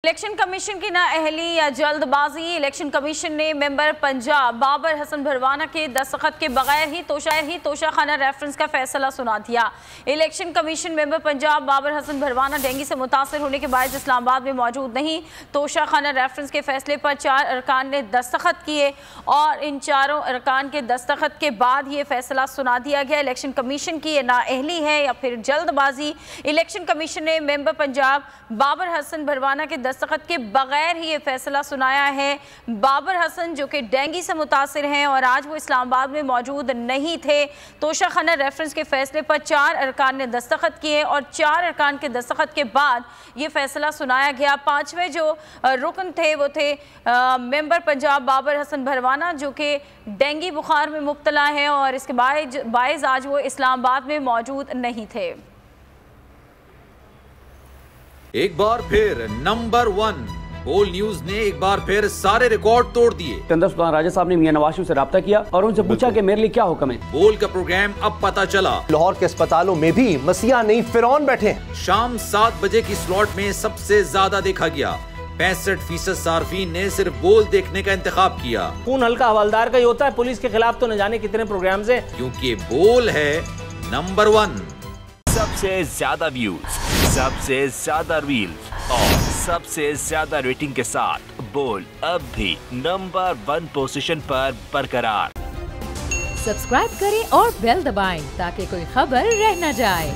Election commission की नाअहली या जल्दबाजी। इलेक्शन कमीशन ने मेंबर पंजाब बाबर हसन भरवाना के दस्तखत के बगैर ही तोशाखाना रेफरेंस का फैसला सुना दिया। Election commission member Punjab Babar Hasan Bharwana dengue से मुतासर होने के बाद इस्लामाबाद में मौजूद नहीं। तोशाखाना रेफरेंस के फैसले पर 4 अरकान ने दस्तखत किए और इन चारों अरकान के दस्तखत के बाद ये फैसला सुना दिया गया। इलेक्शन कमीशन की ये नाअहली है या फिर जल्दबाजी। इलेक्शन कमीशन ने मेंबर पंजाब बाबर हसन भरवाना के दस्तखत के बगैर ही ये फैसला सुनाया है। बाबर हसन जो कि डेंगू से मुतासिर हैं और आज वो इस्लामाबाद में मौजूद नहीं थे। तोशाखाना रेफरेंस के फैसले पर 4 अरकान ने दस्तखत किए और 4 अरकान के दस्तखत के बाद ये फैसला सुनाया गया। 5वें जो रुकन थे वो थे मेंबर पंजाब बाबर हसन भरवाना जो कि डेंगू बुखार में मुब्तला हैं और इसके बायस आज वो इस्लामाबाद में मौजूद नहीं थे। एक बार फिर नंबर 1 बोल न्यूज ने एक बार फिर सारे रिकॉर्ड तोड़ दिए। सिकंदर सुल्तान राजा साहब ने मियां नवाज शरीफ से राब्ता किया और उनसे पूछा कि मेरे लिए क्या हुक्म है। बोल का प्रोग्राम अब पता चला। लाहौर के अस्पतालों में भी मसीहा नहीं फिरौन बैठे हैं। शाम 7 बजे की स्लॉट में सबसे ज्यादा देखा गया। 65% सार्फिन ने सिर्फ बोल देखने का इंतखाब किया। खून हल्का हवलदार का ही होता है, पुलिस के खिलाफ तो न जाने कितने प्रोग्राम्स हैं। क्योंकि बोल है नंबर 1। सबसे ज्यादा व्यूज, सबसे ज्यादा रील्स और सबसे ज्यादा रेटिंग के साथ बोल अब भी नंबर 1 पोजीशन पर बरकरार। सब्सक्राइब करें और बेल दबाएं ताकि कोई खबर रह न जाए।